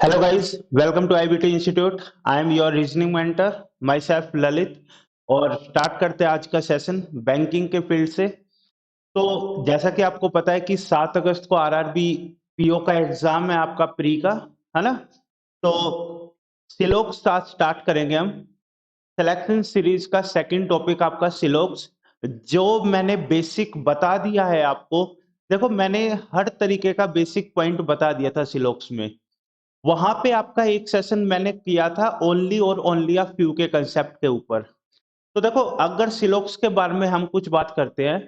Hello guys, welcome to IBT Institute. I am your reasoning mentor, myself Lalit. और start करते हैं आज का सेशन बैंकिंग के फील्ड से। तो जैसा कि आपको पता है कि 7 अगस्त को आरआरबी पीओ का एग्जाम है आपका प्री का, है ना। तो सिलोक्स साथ स्टार्ट करेंगे हम। सिलेक्शन सीरीज का सेकंड टॉपिक आपका सिलोक्स, जो मैंने बेसिक बता दिया है आपको। देखो, मैंने हर तरीके का बेसिक पॉइंट बता दिया था सिलोक्स में। वहां पे आपका एक सेशन मैंने किया था ओनली और ओनली ऑफ फ्यू के कंसेप्ट के ऊपर। तो देखो, अगर सिलोक्स के बारे में हम कुछ बात करते हैं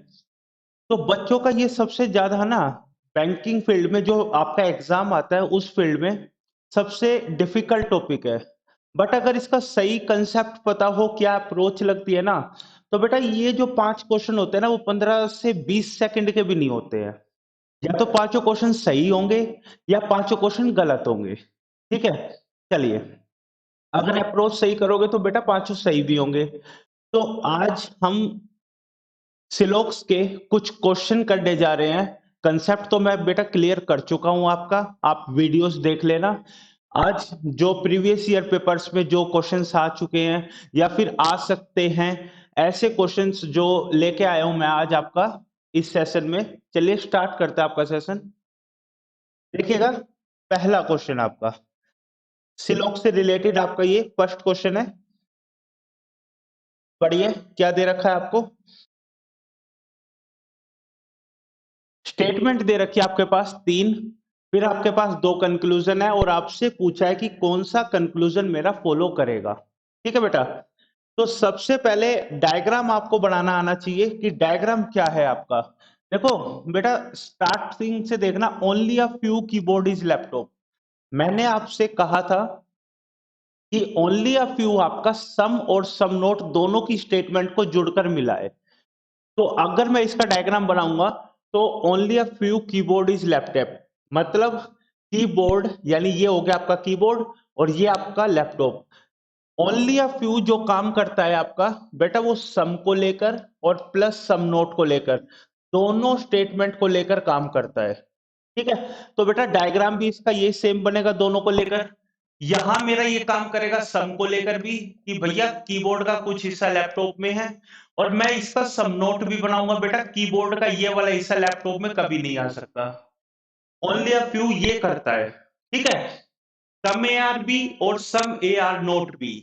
तो बच्चों का ये सबसे ज्यादा ना, बैंकिंग फील्ड में जो आपका एग्जाम आता है उस फील्ड में सबसे डिफिकल्ट टॉपिक है। बट अगर इसका सही कंसेप्ट पता हो, क्या अप्रोच लगती है ना, तो बेटा ये जो 5 क्वेश्चन होते हैं ना, वो 15 से 20 सेकंड के भी नहीं होते हैं। या तो पांचों क्वेश्चन सही होंगे या पांचों क्वेश्चन गलत होंगे। ठीक है, चलिए। अगर अप्रोच सही करोगे तो बेटा पांचों सही भी होंगे। तो आज हम सिलोक्स के कुछ क्वेश्चन करने जा रहे हैं। कंसेप्ट तो मैं बेटा क्लियर कर चुका हूं आपका, आप वीडियोस देख लेना। आज जो प्रीवियस ईयर पेपर्स में जो क्वेश्चंस आ चुके हैं या फिर आ सकते हैं, ऐसे क्वेश्चंस जो लेके आया हूं मैं आज आपका इस सेशन में। चलिए स्टार्ट करते हैं आपका सेशन। देखिएगा, पहला क्वेश्चन आपका सिलोक्स से रिलेटेड आपका ये फर्स्ट क्वेश्चन है। पढ़िए क्या दे रखा है आपको। स्टेटमेंट दे रखी है आपके पास 3, फिर आपके पास 2 कंक्लूजन है और आपसे पूछा है कि कौन सा कंक्लूजन मेरा फॉलो करेगा। ठीक है बेटा। तो सबसे पहले डायग्राम आपको बनाना आना चाहिए कि डायग्राम क्या है आपका। देखो बेटा, स्टार्टिंग से देखना, only a few keyboard is laptop. मैंने आपसे कहा था कि ओनली अ फ्यू आपका सम और सम नोट दोनों की स्टेटमेंट को जुड़कर मिला है। तो अगर मैं इसका डायग्राम बनाऊंगा तो only a few keyboard is laptop, मतलब कीबोर्ड यानी ये हो गया आपका कीबोर्ड और ये आपका लैपटॉप। ओनली अ फ्यू जो काम करता है आपका बेटा, वो सम को लेकर और प्लस सम नोट को लेकर, दोनों स्टेटमेंट को लेकर काम करता है। ठीक है। तो बेटा डायग्राम भी इसका ये सेम बनेगा दोनों को लेकर। यहां मेरा ये काम करेगा सम को लेकर भी, कि भैया कीबोर्ड का कुछ हिस्सा लैपटॉप में है। और मैं इसका सम नोट भी बनाऊंगा बेटा, कीबोर्ड का ये वाला हिस्सा लैपटॉप में कभी नहीं आ सकता। ओनली अ फ्यू ये करता है। ठीक है। सम ए आर बी और सम ए आर नोट बी,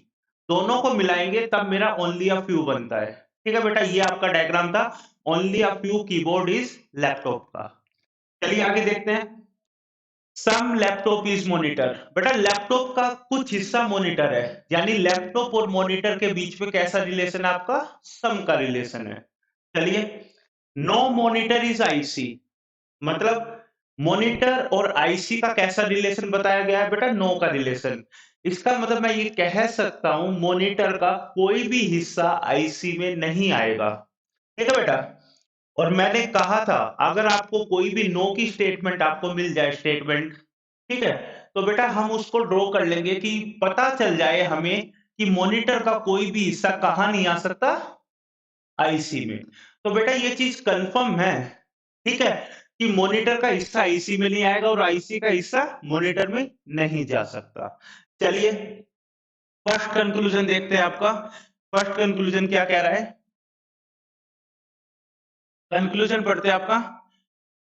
दोनों को मिलाएंगे तब मेरा ओनली अ फ्यू बनता है। ठीक है बेटा, ये आपका डायग्राम था only a few keyboard is laptop का। चलिए आगे देखते हैं। सम लैपटॉप इज मॉनिटर। बेटा लैपटॉप का कुछ हिस्सा मॉनिटर है, यानी लैपटॉप और मॉनिटर के बीच में कैसा रिलेशन है आपका, सम का रिलेशन है। चलिए, नो मॉनिटर इज आईसी, मतलब मॉनिटर और आईसी का कैसा रिलेशन बताया गया है बेटा, नो का रिलेशन। इसका मतलब मैं ये कह सकता हूं मॉनिटर का कोई भी हिस्सा आईसी में नहीं आएगा। ठीक है बेटा। और मैंने कहा था अगर आपको कोई भी नो की स्टेटमेंट आपको मिल जाए स्टेटमेंट, ठीक है, तो बेटा हम उसको ड्रॉ कर लेंगे कि पता चल जाए हमें कि मॉनिटर का कोई भी हिस्सा कहां नहीं आ सकता, आईसी में। तो बेटा ये चीज कंफर्म है, ठीक है, कि मॉनिटर का हिस्सा आईसी में नहीं आएगा और आईसी का हिस्सा मॉनिटर में नहीं जा सकता। चलिए फर्स्ट कंक्लूजन देखते हैं आपका। फर्स्ट कंक्लूजन क्या कह रहा है, कंक्लूजन पढ़ते हैं आपका।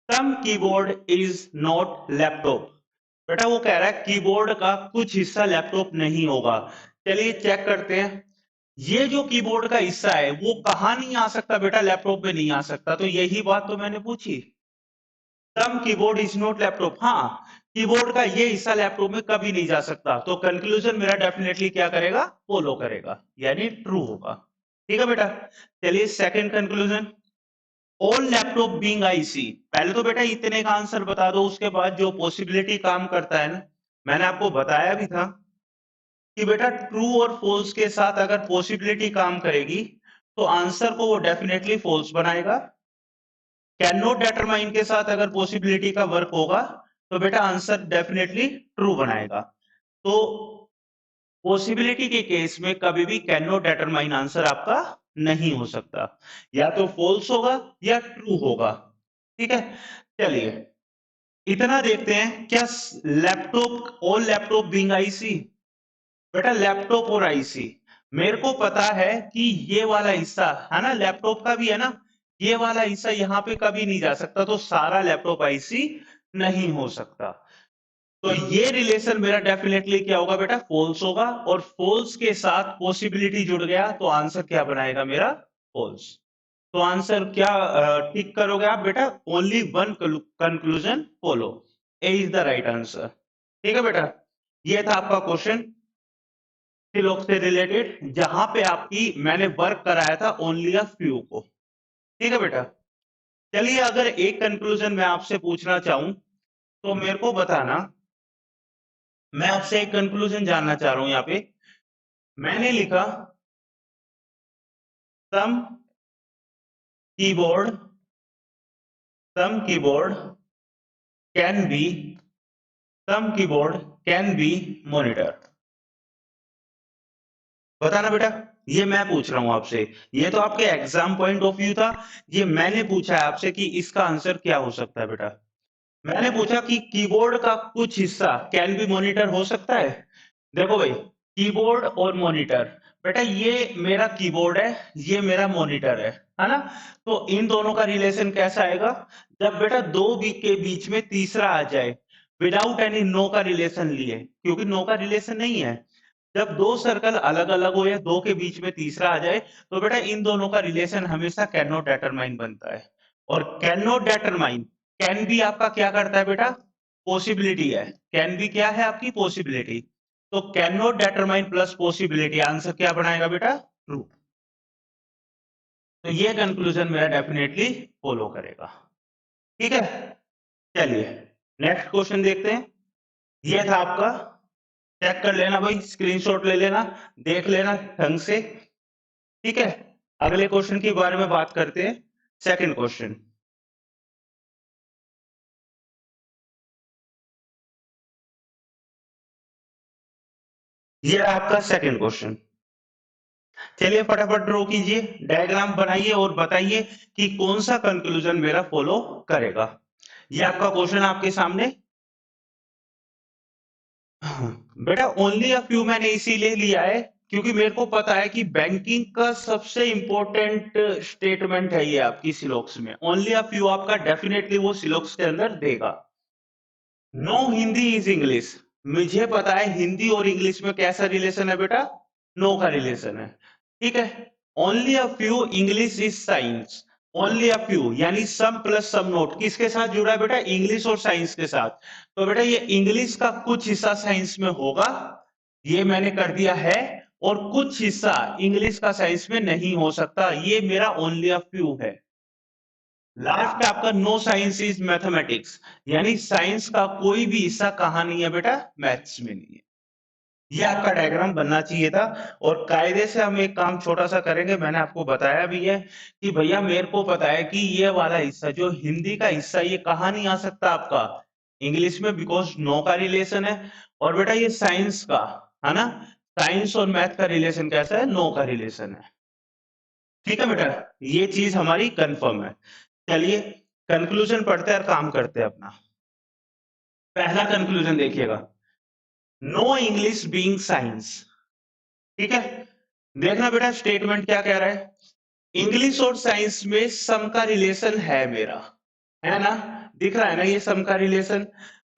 सम कीबोर्ड इज नॉट लैपटॉप। बेटा वो कह रहा है कीबोर्ड का कुछ हिस्सा लैपटॉप नहीं होगा। चलिए चेक करते हैं। ये जो कीबोर्ड का हिस्सा है वो कहां नहीं आ सकता बेटा, लैपटॉप में नहीं आ सकता। तो यही बात तो मैंने पूछी, सम कीबोर्ड इज नॉट लैपटॉप। हाँ, कीबोर्ड का ये हिस्सा लैपटॉप में कभी नहीं जा सकता। तो कंक्लूजन मेरा डेफिनेटली क्या करेगा, फॉलो करेगा, यानी ट्रू होगा। ठीक है बेटा। चलिए second conclusion, all laptop being IC. पहले तो बेटा इतने का आंसर बता दो, उसके बाद जो पॉसिबिलिटी काम करता है ना, मैंने आपको बताया भी था कि बेटा ट्रू और फॉल्स के साथ अगर पॉसिबिलिटी काम करेगी तो आंसर को वो डेफिनेटली फॉल्स बनाएगा। कैन नॉट डिटरमाइन के साथ अगर पॉसिबिलिटी का वर्क होगा तो बेटा आंसर डेफिनेटली ट्रू बनाएगा। तो पॉसिबिलिटी के केस में कभी भी कैन नॉट डिटरमाइन आंसर आपका नहीं हो सकता, या तो फॉल्स होगा या ट्रू होगा। ठीक है। चलिए इतना देखते हैं, क्या लैपटॉप और लैपटॉप बीइंग आईसी? बेटा लैपटॉप और आईसी, मेरे को पता है कि ये वाला हिस्सा है ना लैपटॉप का भी है ना, ये वाला हिस्सा यहाँ पे कभी नहीं जा सकता, तो सारा लैपटॉप आईसी नहीं हो सकता। तो ये रिलेशन मेरा डेफिनेटली क्या होगा बेटा, फॉल्स होगा, और फॉल्स के साथ पॉसिबिलिटी जुड़ गया तो आंसर क्या बनाएगा मेरा, फॉल्स। तो आंसर क्या टिक करोगे आप बेटा, only one conclusion follow, A is the right answer. ठीक है बेटा, ये था आपका क्वेश्चन लोग से रिलेटेड, जहां पे आपकी मैंने वर्क कराया था ओनली अ फ्यू को। ठीक है बेटा, चलिए अगर एक कंक्लूजन मैं आपसे पूछना चाहूं तो मेरे को बताना, मैं आपसे एक कंक्लूजन जानना चाह रहा हूं यहाँ पे। मैंने लिखा some keyboard, some keyboard can be, some keyboard can be monitor. बताना बेटा, ये मैं पूछ रहा हूं आपसे, ये तो आपके एग्जाम पॉइंट ऑफ व्यू था, ये मैंने पूछा है आपसे कि इसका आंसर क्या हो सकता है बेटा। मैंने पूछा कि कीबोर्ड का कुछ हिस्सा कैन बी मॉनिटर हो सकता है। देखो भाई, कीबोर्ड और मॉनिटर, बेटा ये मेरा कीबोर्ड है, ये मेरा मॉनिटर है ना, तो इन दोनों का रिलेशन कैसा आएगा, जब बेटा दो बी के बीच में तीसरा आ जाए, विदाउट एनी नो का रिलेशन लिए, क्योंकि नो का रिलेशन नहीं है, जब दो सर्कल अलग अलग हो या दो के बीच में तीसरा आ जाए, तो बेटा इन दोनों का रिलेशन हमेशा कैन नॉट डिटरमाइन बनता है। और कैन नॉट डिटरमाइन, कैन भी आपका क्या करता है बेटा, पॉसिबिलिटी है, कैन भी क्या है आपकी पॉसिबिलिटी, तो can not determine plus possibility, answer क्या बनाएगा बेटा, ट्रू। तो ये कंक्लूजन मेरा डेफिनेटली फॉलो करेगा। ठीक है, चलिए नेक्स्ट क्वेश्चन देखते हैं। ये था आपका, चेक कर लेना भाई, स्क्रीनशॉट ले लेना, देख लेना ढंग से। ठीक है, अगले क्वेश्चन के बारे में बात करते हैं। सेकंड क्वेश्चन, ये आपका सेकंड क्वेश्चन। चलिए फटाफट ड्रॉ कीजिए, डायग्राम बनाइए और बताइए कि कौन सा कंक्लूजन मेरा फॉलो करेगा। ये आपका क्वेश्चन आपके सामने। बेटा ओनली अ फ्यू मैंने इसीलिए लिया है क्योंकि मेरे को पता है कि बैंकिंग का सबसे इंपॉर्टेंट स्टेटमेंट है ये आपकी सिलोक्स में, ओनली अ फ्यू आपका डेफिनेटली वो सिलोक्स के अंदर देगा। नो हिंदी इज इंग्लिश, मुझे पता है हिंदी और इंग्लिश में कैसा रिलेशन है बेटा, नो का रिलेशन है। ठीक है, only a few English is science, only a few यानी सम प्लस सम नोट किसके साथ जुड़ा है बेटा, इंग्लिश और साइंस के साथ, तो बेटा ये इंग्लिश का कुछ हिस्सा साइंस में होगा, ये मैंने कर दिया है, और कुछ हिस्सा इंग्लिश का साइंस में नहीं हो सकता, ये मेरा ओनली अ फ्यू है। लास्ट आपका नो साइंस इज मैथमेटिक्स, यानी साइंस का कोई भी हिस्सा कहां नहीं है बेटा, मैथ्स में नहीं है। ये आपका डायग्राम बनना चाहिए था। और कायदे से हम एक काम छोटा सा करेंगे, मैंने आपको बताया भी है कि भैया मेरे को पता है कि ये वाला हिस्सा जो हिंदी का हिस्सा ये कहां नहीं आ सकता आपका, इंग्लिश में, बिकॉज नो का रिलेशन है। और बेटा ये साइंस का है ना, साइंस और मैथ का रिलेशन कैसा है, नो का रिलेशन है। ठीक है बेटा, ये चीज हमारी कंफर्म है। चलिए कंक्लूजन पढ़ते हैं और काम करते हैं अपना। पहला कंक्लूजन देखिएगा, नो इंग्लिश बीइंग साइंस। ठीक है, देखना बेटा स्टेटमेंट क्या कह रहा है, इंग्लिश और साइंस में सम का रिलेशन है मेरा, है ना, दिख रहा है ना ये सम का रिलेशन।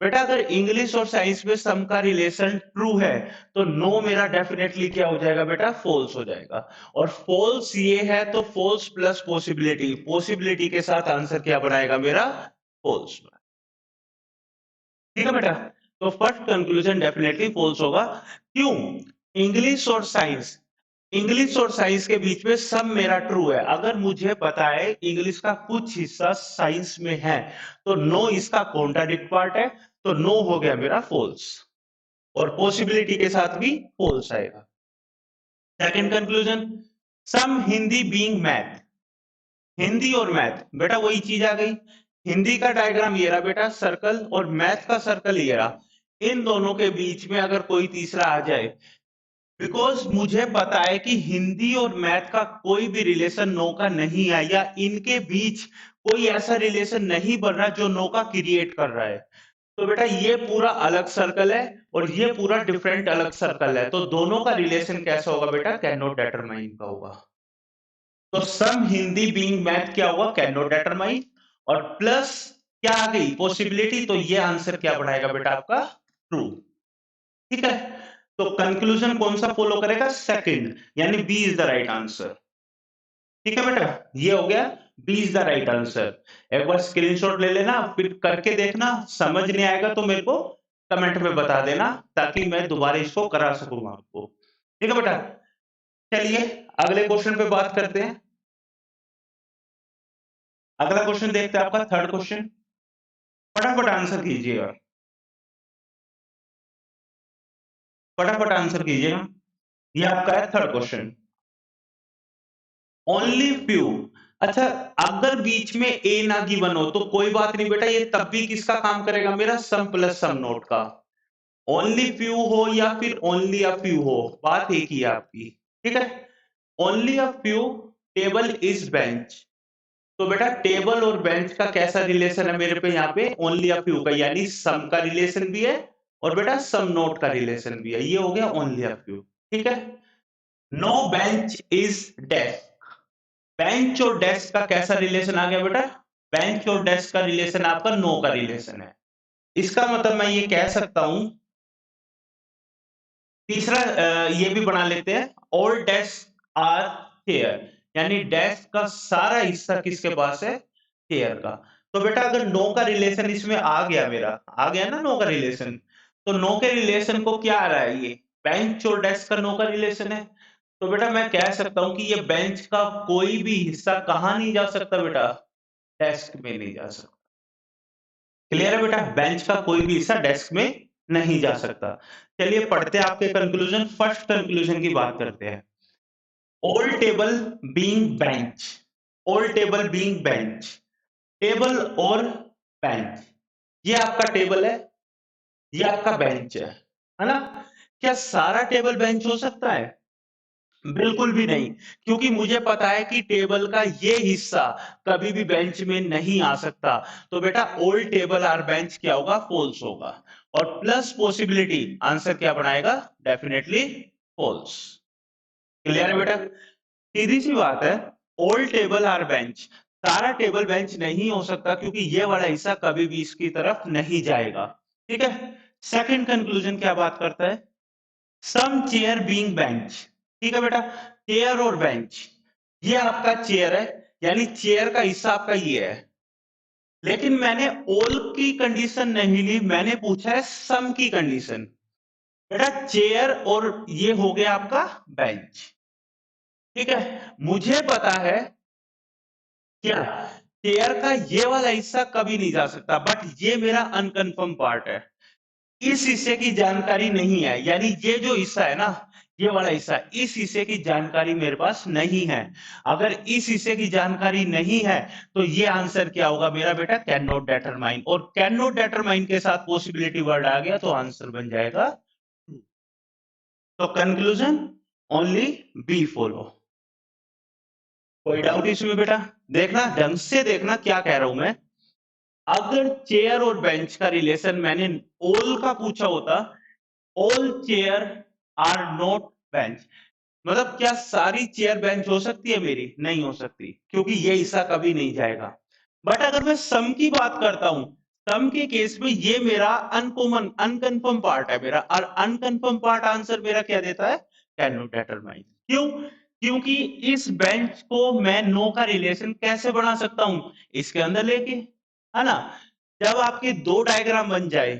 बेटा अगर इंग्लिश और साइंस में सम का रिलेशन ट्रू है तो नो मेरा डेफिनेटली क्या हो जाएगा बेटा, फॉल्स हो जाएगा। और फॉल्स ये है तो फॉल्स प्लस पॉसिबिलिटी, पॉसिबिलिटी के साथ आंसर क्या बनाएगा मेरा, फॉल्स। ठीक है बेटा, तो फर्स्ट कंक्लूजन डेफिनेटली फॉल्स होगा। क्यों, इंग्लिश और साइंस, इंग्लिश और साइंस के बीच में सब मेरा ट्रू है, अगर मुझे पता है इंग्लिश का कुछ हिस्सा साइंस में है तो नो इसका कॉन्ट्राडिक्ट पार्ट है, तो नो हो गया मेरा फॉल्स, और पॉसिबिलिटी के साथ भी फॉल्स आएगा। सेकंड कंक्लूजन, सम हिंदी बीइंग मैथ, हिंदी और मैथ, बेटा वही चीज आ गई, हिंदी का डायग्राम ये रहा बेटा सर्कल, और मैथ का सर्कल ये रहा, इन दोनों के बीच में अगर कोई तीसरा आ जाए बिकॉज मुझे पता है कि हिंदी और मैथ का कोई भी रिलेशन नो का नहीं है, या इनके बीच कोई ऐसा रिलेशन नहीं बन रहा जो नो का क्रिएट कर रहा है। तो बेटा ये पूरा अलग सर्कल है और ये पूरा डिफरेंट अलग सर्कल है, तो दोनों का रिलेशन कैसा होगा बेटा, कैन नॉट डिटरमाइन का होगा। तो सम हिंदी बीइंग मैथ क्या हुआ, कैन नॉट डिटरमाइन, और प्लस क्या आ गई, पॉसिबिलिटी, तो ये आंसर क्या बनाएगा बेटा आपका, ट्रू। ठीक है, तो कंक्लूजन कौन सा फॉलो करेगा, सेकंड, यानी B is the right answer. ठीक है बेटा, ये हो गया, B is the right answer. एक बार स्क्रीनशॉट ले लेना, फिर करके देखना, समझ नहीं आएगा तो मेरे को कमेंट में बता देना, ताकि मैं दोबारा इसको करा सकूंगा आपको। ठीक है बेटा, चलिए अगले क्वेश्चन पे बात करते हैं। अगला क्वेश्चन देखते हैं, आपका थर्ड क्वेश्चन, फटाफट आंसर कीजिएगा, फटाफट आंसर कीजिएगा। ये आपका है थर्ड क्वेश्चन, ओनली फ्यू। अच्छा, अगर बीच में ए ना गिवन हो तो कोई बात नहीं बेटा, ये तब भी किसका काम करेगा, मेरा सम प्लस सम नोट का। ओनली फ्यू हो या फिर ओनली अ फ्यू हो, बात एक ही है आपकी। ठीक है, only a few, table is bench. तो बेटा टेबल और बेंच का कैसा रिलेशन है मेरे पे यहाँ पे, ओनली अ फ्यू का, यानी सम का रिलेशन भी है और बेटा सम नोट का रिलेशन भी है, ये हो गया ओनली अ फ्यू। ठीक है, no bench is desk. Bench और डेस्क का कैसा रिलेशन आ गया बेटा, बेंच और डेस्क का रिलेशन आपका नो का रिलेशन है। इसका मतलब मैं ये कह सकता हूं, तीसरा ये भी बना लेते हैं, ऑल डेस्क आर चेयर, यानी डेस्क का सारा हिस्सा किसके पास है, चेयर का। तो बेटा अगर नो का रिलेशन इसमें आ गया, मेरा आ गया ना नो का रिलेशन, तो नो के रिलेशन को क्या आ रहा है, ये बेंच और डेस्क का नो का रिलेशन है। तो बेटा मैं कह सकता हूं कि ये बेंच का कोई भी हिस्सा कहां नहीं जा सकता बेटा, डेस्क में नहीं जा सकता। क्लियर है बेटा, बेंच का कोई भी हिस्सा डेस्क में नहीं जा सकता। चलिए पढ़ते हैं आपके कंक्लूजन, फर्स्ट कंक्लूजन की बात करते हैं। All table being bench, all table being bench, table और बेंच, ये आपका टेबल है, ये आपका बेंच है ना। क्या सारा टेबल बेंच हो सकता है, बिल्कुल भी नहीं, क्योंकि मुझे पता है कि टेबल का ये हिस्सा कभी भी बेंच में नहीं आ सकता। तो बेटा ऑल टेबल आर बेंच क्या होगा, फॉल्स होगा, और प्लस पॉसिबिलिटी आंसर क्या बनाएगा, डेफिनेटली फॉल्स। क्लियर है बेटा, सीधी सी बात है, ऑल टेबल आर बेंच, सारा टेबल बेंच नहीं हो सकता, क्योंकि ये वाला हिस्सा कभी भी इसकी तरफ नहीं जाएगा। ठीक है, सेकंड कंक्लूजन क्या बात करता है, सम चेयर बीइंग बेंच। ठीक है बेटा, चेयर और बेंच, ये आपका चेयर है, यानी चेयर का हिस्सा आपका ये है, लेकिन मैंने ऑल की कंडीशन नहीं ली, मैंने पूछा है सम की कंडीशन। बेटा चेयर और ये हो गया आपका बेंच। ठीक है, मुझे पता है क्या, चेयर का ये वाला हिस्सा कभी नहीं जा सकता, बट ये मेरा अनकंफर्म पार्ट है, इस हिस्से की जानकारी नहीं है, यानी ये जो हिस्सा है ना, ये वाला हिस्सा, इस हिस्से की जानकारी मेरे पास नहीं है। अगर इस हिस्से की जानकारी नहीं है तो ये आंसर क्या होगा मेरा बेटा, कैन नॉट डिटरमाइन, और कैन नॉट डिटरमाइन के साथ पॉसिबिलिटी वर्ड आ गया तो आंसर बन जाएगा। तो कंक्लूजन ओनली बी फॉलो। कोई डाउट इसमें बेटा, देखना ढंग से, देखना क्या कह रहा हूं मैं। अगर चेयर और बेंच का रिलेशन मैंने ऑल का पूछा होता, all chair are not bench, मतलब क्या सारी चेयर बेंच हो सकती है मेरी, नहीं हो सकती, क्योंकि ये हिस्सा कभी नहीं जाएगा। बट अगर मैं सम की बात करता हूं, सम के केस में ये मेरा अनकॉमन अनकंफर्म पार्ट है मेरा, और अनकंफर्म पार्ट आंसर मेरा क्या देता है, कैन नॉट डिटरमाइन। क्यों, क्योंकि इस बेंच को मैं नो का रिलेशन कैसे बना सकता हूं, इसके अंदर लेके, है ना। जब आपके दो डायग्राम बन जाए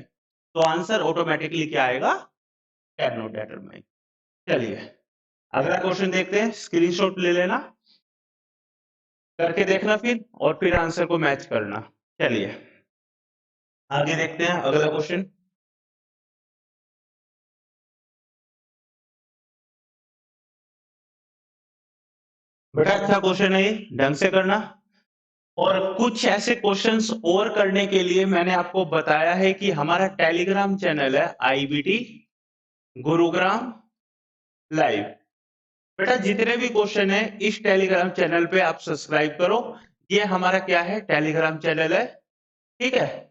तो आंसर ऑटोमेटिकली क्या आएगा, कैन नॉट डिटरमाइन। चलिए अगला क्वेश्चन देखते हैं, स्क्रीनशॉट ले लेना, करके देखना फिर, और फिर आंसर को मैच करना। चलिए आगे देखते हैं अगला क्वेश्चन। बेटा अच्छा क्वेश्चन है ये, ढंग से करना। और कुछ ऐसे क्वेश्चंस और करने के लिए मैंने आपको बताया है कि हमारा टेलीग्राम चैनल है, आईबीटी गुरुग्राम लाइव। बेटा जितने भी क्वेश्चन है इस टेलीग्राम चैनल पे आप सब्सक्राइब करो। ये हमारा क्या है, टेलीग्राम चैनल है, ठीक है।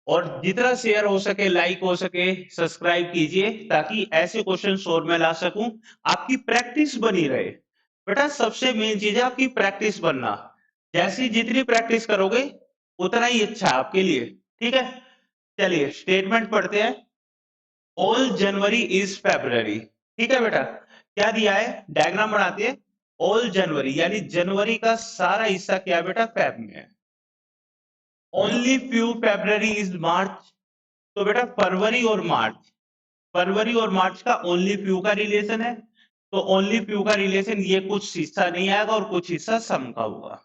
और जितना शेयर हो सके, लाइक हो सके, सब्सक्राइब कीजिए ताकि ऐसे क्वेश्चन और मैं ला सकूं, आपकी प्रैक्टिस बनी रहे। बेटा सबसे मेन चीज है आपकी प्रैक्टिस बनना। जैसी जितनी प्रैक्टिस करोगे उतना ही अच्छा है आपके लिए, ठीक है। चलिए स्टेटमेंट पढ़ते हैं। ऑल जनवरी इज फेब्रुअरी, ठीक है बेटा। क्या दिया है, डायग्राम बनाते हैं। ऑल जनवरी यानी जनवरी का सारा हिस्सा क्या है बेटा, फेब में है। ओनली फ्यू फेब्रुअरी इज मार्च, तो बेटा फरवरी और मार्च, फरवरी और मार्च का ओनली फ्यू का रिलेशन है। तो ओनली फ्यू का रिलेशन, ये कुछ हिस्सा नहीं आएगा और कुछ हिस्सा सम का होगा।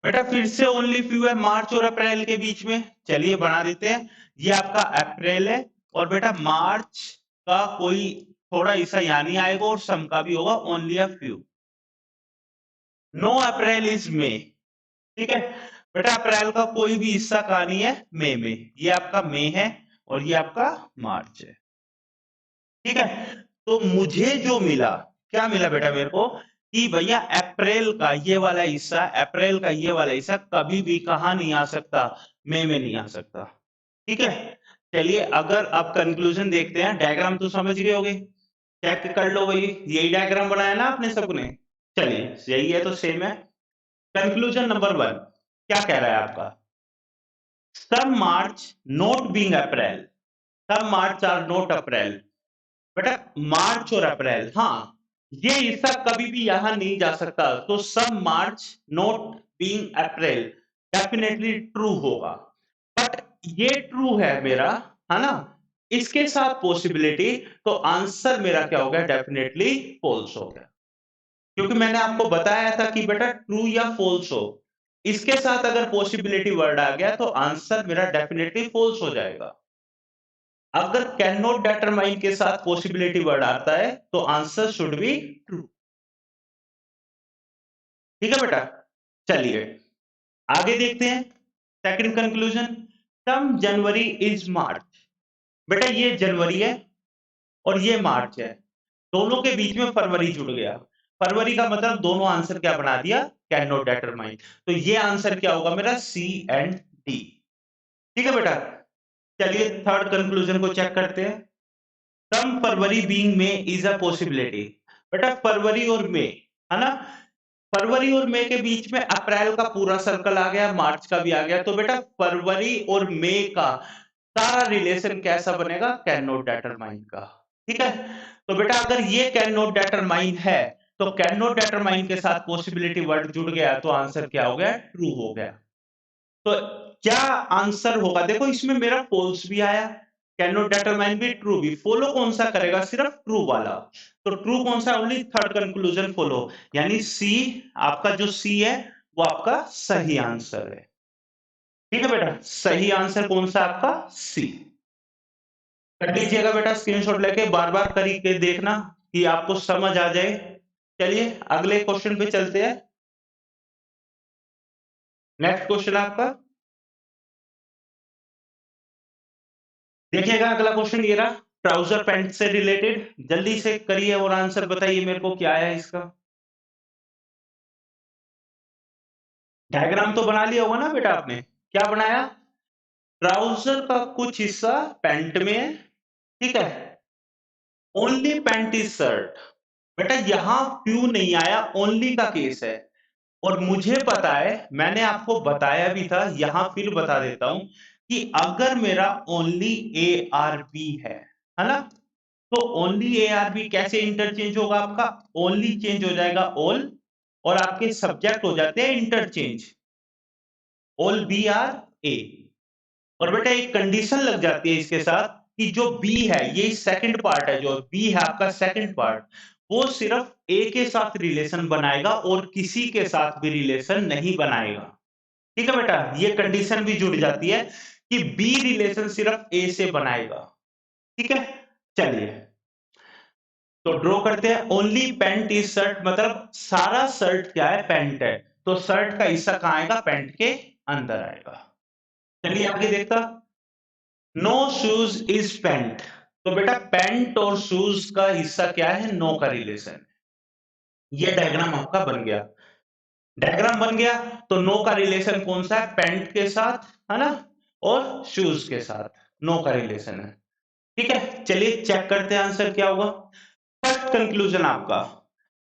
बेटा फिर से ओनली फ्यू है मार्च और अप्रैल के बीच में, चलिए बना देते हैं। ये आपका अप्रैल है और बेटा मार्च का कोई थोड़ा हिस्सा यहां नहीं आएगा और सम का भी होगा, only a few. No April is May, ठीक है। बेटा अप्रैल का कोई भी हिस्सा कहां नहीं है, मई में। ये आपका मई है और ये आपका मार्च है, ठीक है। तो मुझे जो मिला, क्या मिला बेटा मेरे को, कि भैया अप्रैल का ये वाला हिस्सा, अप्रैल का ये वाला हिस्सा कभी भी कहां नहीं आ सकता, मई में नहीं आ सकता, ठीक है। चलिए अगर आप कंक्लूजन देखते हैं, डायग्राम तो समझ गए होगे, चेक कर लो भाई, यही डायग्राम बनाया ना आपने सबने। चलिए यही है तो सेम है। कंक्लूजन नंबर 1 क्या कह रहा है आपका, some March not being April, some March are not April. बेटा मार्च और अप्रैल, हाँ ये हिस्सा कभी भी यहां नहीं जा सकता, तो some March not being April definitely true होगा। बट ये ट्रू है मेरा, है ना, इसके साथ पॉसिबिलिटी, तो आंसर मेरा क्या हो गया, डेफिनेटली फॉल्स हो गया। क्योंकि मैंने आपको बताया था कि बेटा ट्रू या फॉल्स हो, इसके साथ अगर पॉसिबिलिटी वर्ड आ गया तो आंसर मेरा डेफिनेटली फॉल्स हो जाएगा। अगर कैन नॉट डिटरमाइन के साथ पॉसिबिलिटी वर्ड आता है तो आंसर शुड बी ट्रू, ठीक है बेटा। चलिए आगे देखते हैं। Second conclusion, some January is March. बेटा ये जनवरी है और ये मार्च है, दोनों के बीच में फरवरी जुड़ गया। फरवरी का मतलब दोनों आंसर क्या बना दिया, कैन नॉट डिटरमाइन। तो ये आंसर क्या होगा मेरा, सी एंड डी, ठीक है बेटा। चलिए थर्ड कंक्लूजन को चेक करते हैं। सम फरवरी बीइंग में इज अ पॉसिबिलिटी। बेटा फरवरी और मई, है ना, फरवरी और मई के बीच में अप्रैल का पूरा सर्कल आ गया, मार्च का भी आ गया, तो बेटा फरवरी और मई का सारा रिलेशन कैसा बनेगा, कैन नॉट डिटरमाइन का, ठीक है। तो बेटा अगर ये कैन नॉट डिटरमाइन है तो कैन नॉट डिटरमाइन के साथ पॉसिबिलिटी वर्ड जुड़ गया, तो आंसर क्या हो गया, ट्रू हो गया। तो क्या आंसर होगा, देखो इसमें मेरा फॉल्स भी आया, कैन नॉट डिटरमाइन भी, ट्रू भी। फॉलो कौन सा करेगा, सिर्फ ट्रू वाला। तो ट्रू कौन सा, ओनली थर्ड कंक्लूजन फॉलो, यानी सी, आपका जो सी है वो आपका सही आंसर है, ठीक है बेटा। सही आंसर कौन सा आपका, सी। कर लीजिएगा बेटा स्क्रीनशॉट लेके, बार बार करके देखना कि आपको समझ आ जाए। चलिए अगले क्वेश्चन पे चलते हैं। नेक्स्ट क्वेश्चन आपका देखिएगा, अगला क्वेश्चन ये रहा, ट्राउजर पैंट से रिलेटेड। जल्दी से करिए और आंसर बताइए मेरे को क्या है इसका। डायग्राम तो बना लिया होगा ना बेटा आपने, क्या बनाया, ट्राउजर का कुछ हिस्सा पैंट में है, ठीक है। Only pant is shirt. बेटा यहां फ्यू नहीं आया, ओनली का केस है। और मुझे पता है, मैंने आपको बताया भी था, यहां फिर बता देता हूं, कि अगर मेरा ओनली ए आर बी है ना, तो ओनली ए आर बी कैसे इंटरचेंज होगा, आपका ओनली चेंज हो जाएगा ऑल, और आपके सब्जेक्ट हो जाते हैं interchange, all B R A. और बेटा एक कंडीशन लग जाती है इसके साथ, कि जो बी है, ये सेकंड पार्ट है, जो बी है आपका सेकंड पार्ट, वो सिर्फ ए के साथ रिलेशन बनाएगा और किसी के साथ भी रिलेशन नहीं बनाएगा, ठीक है बेटा। ये कंडीशन भी जुड़ जाती है कि बी रिलेशन सिर्फ ए से बनाएगा, ठीक है। चलिए तो ड्रॉ करते हैं। ओनली पैंट इज शर्ट, मतलब सारा शर्ट क्या है, पैंट है, तो शर्ट का हिस्सा कहां आएगा, पैंट के अंदर आएगा। चलिए आगे देखता, नो शूज इज पैंट। तो बेटा पैंट और शूज का हिस्सा क्या है? नो का रिलेशन। ये डायग्राम आपका बन गया। डायग्राम बन गया तो नो का रिलेशन कौन सा है? पैंट के साथ, है ना, और शूज के साथ नो का रिलेशन है। ठीक है, चलिए चेक करते हैं आंसर क्या होगा। फर्स्ट कंक्लूजन आपका,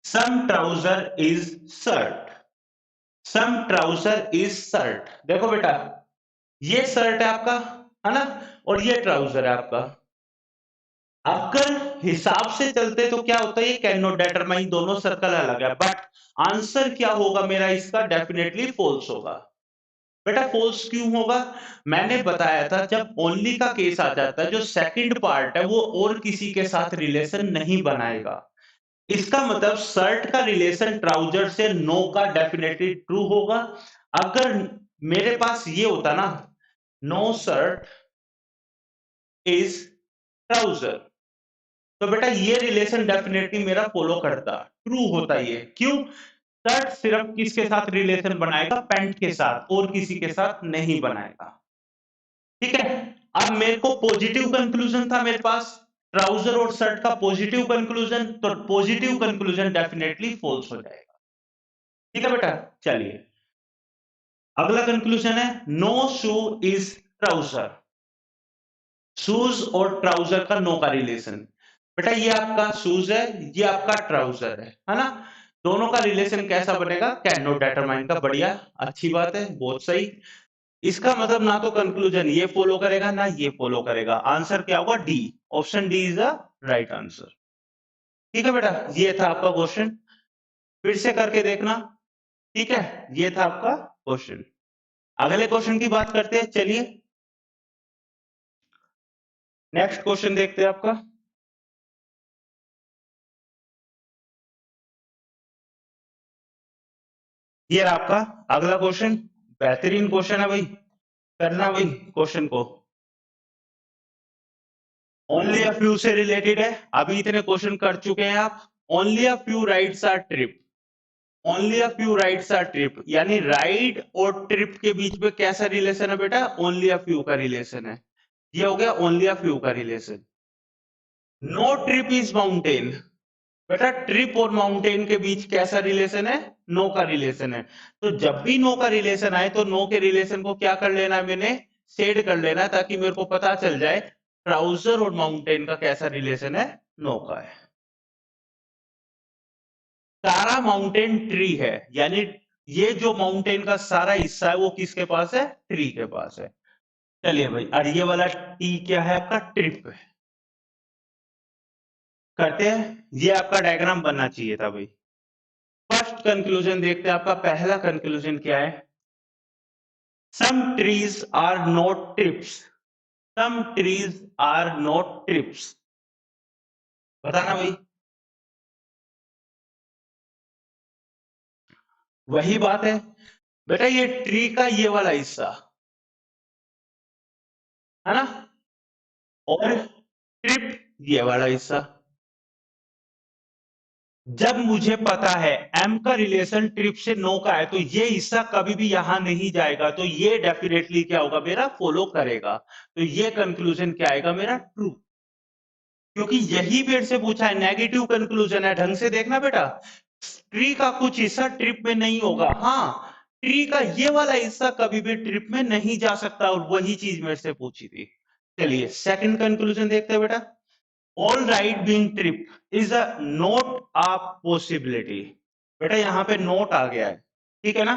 some trouser is shirt. Some trouser is shirt. देखो बेटा, ये शर्ट है आपका, है ना, और ये ट्राउजर है आपका। अगर हिसाब से चलते तो क्या होता है? ये कैन नॉट डिटरमाइन, दोनों सर्कल अलग है, बट आंसर क्या होगा मेरा इसका? डेफिनेटली फॉल्स होगा। बेटा फॉल्स क्यों होगा? मैंने बताया था जब ओनली का केस आ जाता है, जो सेकंड पार्ट है वो और किसी के साथ रिलेशन नहीं बनाएगा। इसका मतलब शर्ट का रिलेशन ट्राउजर से नो का डेफिनेटली ट्रू होगा। अगर मेरे पास ये होता ना, नो शर्ट इज ट्राउजर, तो बेटा ये रिलेशन डेफिनेटली मेरा फॉलो करता, ट्रू होता। ये क्यों? शर्ट सिर्फ किसके साथ रिलेशन बनाएगा? पैंट के साथ, और किसी के साथ नहीं बनाएगा। ठीक है, अब मेरे को पॉजिटिव कंक्लूजन था मेरे पास, ट्राउजर और शर्ट का पॉजिटिव कंक्लूजन, तो पॉजिटिव कंक्लूजन डेफिनेटली फॉल्स हो जाएगा। ठीक है बेटा, चलिए अगला कंक्लूजन है, no shoe is trouser. Shoes और ट्राउजर का नो का रिलेशन। बेटा ये आपका शूज है, ये आपका ट्राउजर है ना, दोनों का रिलेशन कैसा बनेगा? कैन नॉट डिटरमाइन का। बढ़िया, अच्छी बात है, बहुत सही। इसका मतलब ना तो कंक्लूजन ये फॉलो करेगा ना ये फॉलो करेगा। आंसर क्या होगा? D, option D is the right answer. ठीक है बेटा, ये था आपका क्वेश्चन, फिर से करके देखना। ठीक है, ये था आपका क्वेश्चन। अगले क्वेश्चन की बात करते हैं, चलिए नेक्स्ट क्वेश्चन देखते हैं आपका। ये रहा आपका अगला क्वेश्चन। बेहतरीन क्वेश्चन है भाई, करना भाई क्वेश्चन को। ओनली अ फ्यू से रिलेटेड है, अभी इतने क्वेश्चन कर चुके हैं आप। Only a few rides are trip. Only a few rides are trip, यानी राइड और ट्रिप के बीच में कैसा रिलेशन है बेटा? ओनली अ फ्यू का रिलेशन है। ये हो गया ओनली अ फ्यू का relation. No trip is mountain. बेटा ट्रिप और माउंटेन के बीच कैसा रिलेशन है? नो का रिलेशन है। तो जब भी नो का रिलेशन आए तो नो के रिलेशन को क्या कर लेना है मैंने? शेड कर लेना है, ताकि मेरे को पता चल जाए ट्राउजर और माउंटेन का कैसा रिलेशन है? नो का है। सारा माउंटेन ट्री है, यानी ये जो माउंटेन का सारा हिस्सा है वो किसके पास है? ट्री के पास है। चलिए भाई, और ये वाला टी क्या है? आपका ट्रिप है। करते हैं, ये आपका डायग्राम बनना चाहिए था भाई। फर्स्ट कंक्लूजन देखते हैं, आपका पहला कंक्लूजन क्या है? Some trees are not trips. Some trees are not trips, बताना भाई। वही बात है बेटा, ये ट्री का ये वाला हिस्सा है ना, और ट्रिप ये वाला हिस्सा। जब मुझे पता है एम का रिलेशन ट्रिप से नो का है, तो ये हिस्सा कभी भी यहां नहीं जाएगा, तो ये डेफिनेटली क्या होगा मेरा? फॉलो करेगा। तो ये कंक्लूजन क्या आएगा मेरा? ट्रू। क्योंकि यही मेरे से पूछा है, नेगेटिव कंक्लूजन है, ढंग से देखना बेटा। ट्री का कुछ हिस्सा ट्रिप में नहीं होगा, हाँ, ट्री का ये वाला हिस्सा कभी भी ट्रिप में नहीं जा सकता, और वही चीज मेरे से पूछी थी। चलिए सेकंड कंक्लूजन देखते हैं बेटा। All right being trip is a not a possibility. बेटा यहां पे नोट आ गया है, ठीक है ना।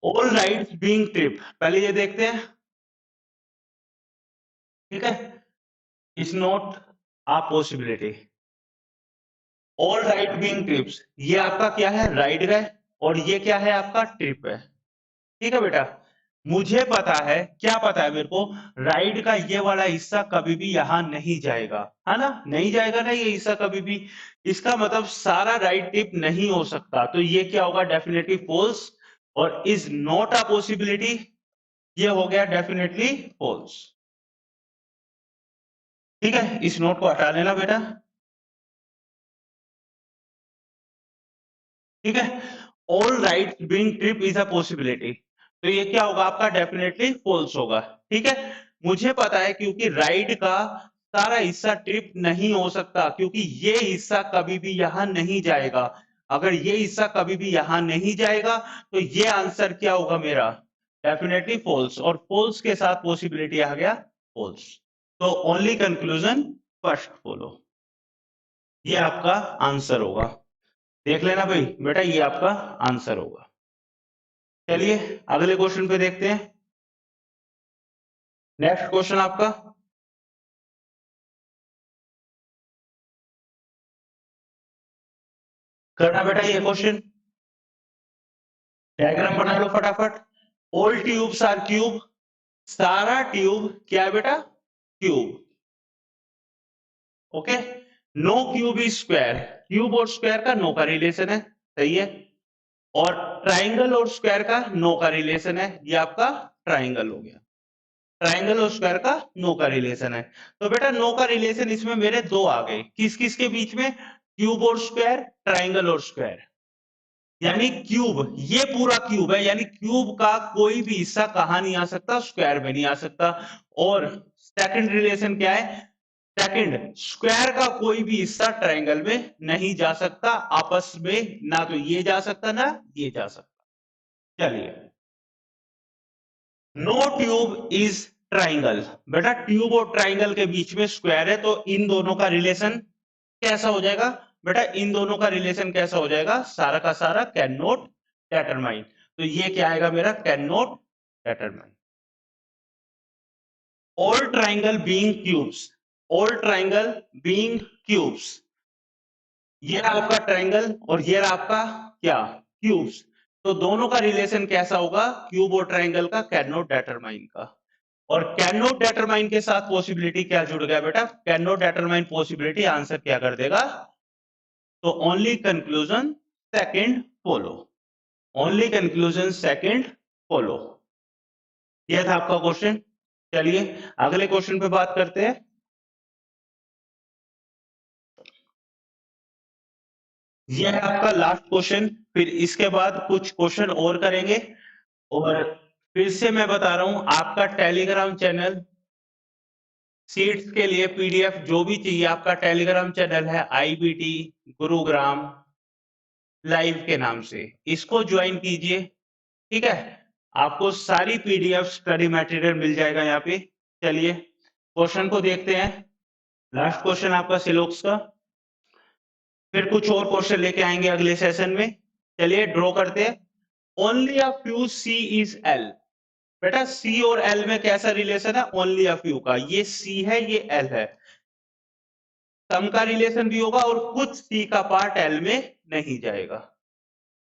ऑल राइट बीइंग ट्रिप, पहले ये देखते हैं, ठीक है, is not a possibility. All right being trips, ये आपका क्या है? राइड है, और ये क्या है? आपका ट्रिप है। ठीक है बेटा, मुझे पता है, क्या पता है मेरे को? राइड का ये वाला हिस्सा कभी भी यहां नहीं जाएगा, है ना, नहीं जाएगा ना ये हिस्सा कभी भी। इसका मतलब सारा राइड ट्रिप नहीं हो सकता, तो ये क्या होगा? Definitely false. और इज नॉट अ पॉसिबिलिटी, ये हो गया डेफिनेटली फॉल्स। ठीक है, इस नोट को हटा लेना बेटा। ठीक है, all right being trip is a possibility, तो ये क्या होगा आपका? डेफिनेटली फॉल्स होगा। ठीक है, मुझे पता है क्योंकि राइड का सारा हिस्सा ट्रिप नहीं हो सकता, क्योंकि ये हिस्सा कभी भी यहां नहीं जाएगा। अगर ये हिस्सा कभी भी यहां नहीं जाएगा तो ये आंसर क्या होगा मेरा, डेफिनेटली फॉल्स, और फॉल्स के साथ पॉसिबिलिटी आ गया फॉल्स। तो ओनली कंक्लूजन फर्स्ट फॉलो, ये आपका आंसर होगा। देख लेना भाई बेटा, ये आपका आंसर होगा। चलिए अगले क्वेश्चन पे देखते हैं। नेक्स्ट क्वेश्चन आपका, करना बेटा ये क्वेश्चन, डायग्राम बना लो फटाफट। ऑल ट्यूब्स आर क्यूब, सारा ट्यूब क्या है बेटा, cube. Okay, no cube is square, cube और स्क्वायर का नो का रिलेशन है, सही है। और ट्राइंगल और स्क्वायर का नो का रिलेशन है, ये आपका ट्राइंगल हो गया। ट्राइंगल और स्क्वायर का नो का रिलेशन है। तो बेटा नो का रिलेशन इसमें मेरे दो आ गए, किस किस के बीच में, क्यूब और स्क्वायर, ट्राइंगल और स्क्वायर। यानी क्यूब, ये पूरा क्यूब है, यानी क्यूब का कोई भी हिस्सा कहां नहीं आ सकता, स्क्वायर में नहीं आ सकता। और सेकंड रिलेशन क्या है, सेकंड स्क्वायर का कोई भी हिस्सा ट्राइंगल में नहीं जा सकता आपस में, ना तो ये जा सकता ना ये जा सकता। चलिए, नो ट्यूब इज ट्राइंगल, बेटा ट्यूब और ट्राइंगल के बीच में स्क्वायर है, तो इन दोनों का रिलेशन कैसा हो जाएगा बेटा, इन दोनों का रिलेशन कैसा हो जाएगा, सारा का सारा कैन नॉट डिटरमाइन। तो ये क्या आएगा मेरा, can not determine. All triangle being cubes, all triangle being cubes, ये रहा आपका ट्राइंगल और ये रहा आपका क्या, क्यूब्स। तो दोनों का रिलेशन कैसा होगा, क्यूब और ट्राइंगल का कैन नॉट डिटरमाइन का। और कैन नॉट डिटरमाइन के साथ पॉसिबिलिटी क्या जुड़ गया बेटा, can not determine possibility answer क्या कर देगा, तो only conclusion second follow, only conclusion second follow. यह था आपका क्वेश्चन। चलिए अगले क्वेश्चन पे बात करते हैं। यह है आपका लास्ट क्वेश्चन, फिर इसके बाद कुछ क्वेश्चन और करेंगे। और फिर से मैं बता रहा हूं, आपका टेलीग्राम चैनल सीट्स के लिए पीडीएफ जो भी चाहिए, आपका टेलीग्राम चैनल है आईबीटी गुरुग्राम लाइव के नाम से, इसको ज्वाइन कीजिए, ठीक है। आपको सारी पीडीएफ स्टडी मटेरियल मिल जाएगा यहाँ पे। चलिए क्वेश्चन को देखते हैं, लास्ट क्वेश्चन आपका सिलोक्स का, फिर कुछ और क्वेश्चन लेके आएंगे अगले सेशन में। चलिए ड्रॉ करते हैं। Only a few C is L, बेटा सी और एल में कैसा रिलेशन है, ओनली अ फ्यू का, ये सी है ये एल है, सम का रिलेशन भी होगा और कुछ सी का पार्ट एल में नहीं जाएगा।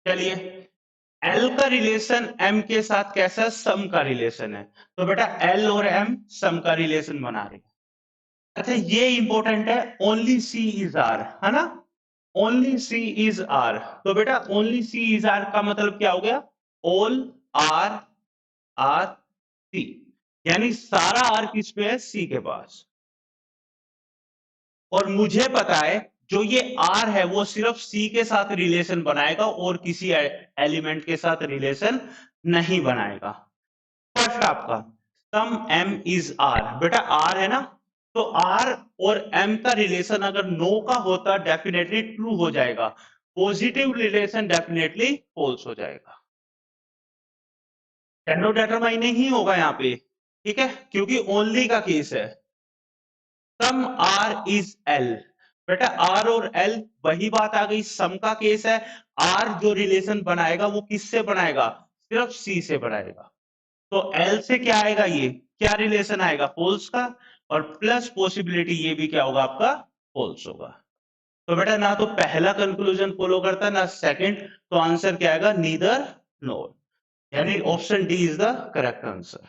चलिए एल का रिलेशन एम के साथ कैसा है, सम का रिलेशन है, तो बेटा एल और एम सम का रिलेशन बना रहे हैं। अच्छा ये इंपॉर्टेंट है, ओनली सी इज आर, है ना, ओनली सी इज आर। तो बेटा ओनली सी इज आर का मतलब क्या हो गया, ऑल आर आर सी, यानी सारा आर किस पे है, सी के पास। और मुझे पता है जो ये आर है वो सिर्फ सी के साथ रिलेशन बनाएगा और किसी एलिमेंट के साथ रिलेशन नहीं बनाएगा। फर्स्ट आपका सम एम इज आर, बेटा आर है ना, तो आर और एम का रिलेशन अगर नो का होता डेफिनेटली ट्रू हो जाएगा, पॉजिटिव रिलेशन डेफिनेटली फॉल्स हो जाएगा, कैन नॉट डिटरमाइन नहीं होगा यहाँ पे, ठीक है, क्योंकि ओनली का केस है। सम आर इज एल, बेटा आर और एल वही बात आ गई, सम का केस है, आर जो रिलेशन बनाएगा वो किससे बनाएगा, सिर्फ सी से बनाएगा। तो एल से क्या आएगा, ये क्या रिलेशन आएगा, फॉल्स का, और प्लस पॉसिबिलिटी ये भी क्या होगा आपका, फॉल्स होगा। तो बेटा ना तो पहला कंक्लूजन फॉलो करता ना सेकंड, तो आंसर क्या आएगा, नीदर नोर, यानी option D is the correct answer.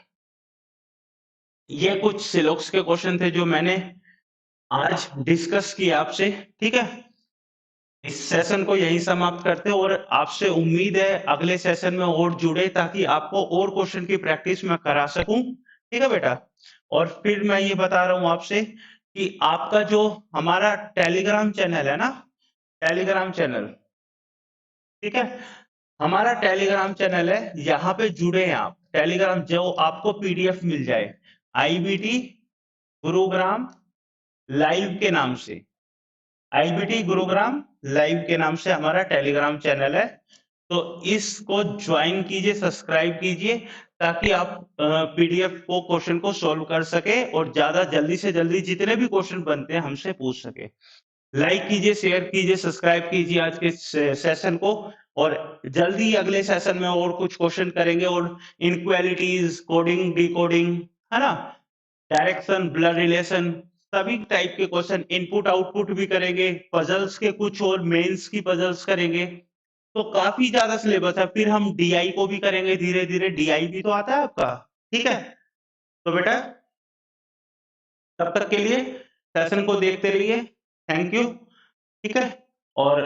ये कुछ सिलोक्स के क्वेश्चन थे जो मैंने आज डिस्कस किया आपसे, ठीक है। इस सेशन को यही समाप्त करते हैं और आपसे उम्मीद है अगले सेशन में और जुड़े, ताकि आपको और क्वेश्चन की प्रैक्टिस मैं करा सकूं, ठीक है बेटा। और फिर मैं ये बता रहा हूं आपसे कि आपका जो हमारा टेलीग्राम चैनल है ना, टेलीग्राम चैनल, ठीक है, हमारा टेलीग्राम चैनल है, यहाँ पे जुड़े हैं आप, टेलीग्राम जो आपको पीडीएफ मिल जाए, आईबीटी गुरुग्राम लाइव के नाम से, आईबीटी गुरुग्राम लाइव के नाम से हमारा टेलीग्राम चैनल है। तो इसको ज्वाइन कीजिए, सब्सक्राइब कीजिए, ताकि आप पीडीएफ को क्वेश्चन को सोल्व कर सके और ज्यादा जल्दी से जल्दी जितने भी क्वेश्चन बनते हैं हमसे पूछ सके। लाइक कीजिए, शेयर कीजिए, सब्सक्राइब कीजिए आज के सेशन को, और जल्दी अगले सेशन में और कुछ क्वेश्चन करेंगे, और इनक्वालिटीज, कोडिंग, डिकोडिंग, है ना, डायरेक्शन, ब्लड रिलेशन, सभी टाइप के क्वेश्चन, इनपुट आउटपुट भी करेंगे, पजल्स के कुछ और मेंस की पजल्स करेंगे। तो काफी ज्यादा सिलेबस है। फिर हम डीआई को भी करेंगे धीरे धीरे, डीआई भी तो आता है आपका, ठीक है। तो बेटा तब तक के लिए सेशन को देखते रहिए, थैंक यू, ठीक है, और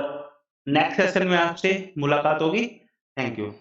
नेक्स्ट सेशन में आपसे मुलाकात होगी, थैंक यू।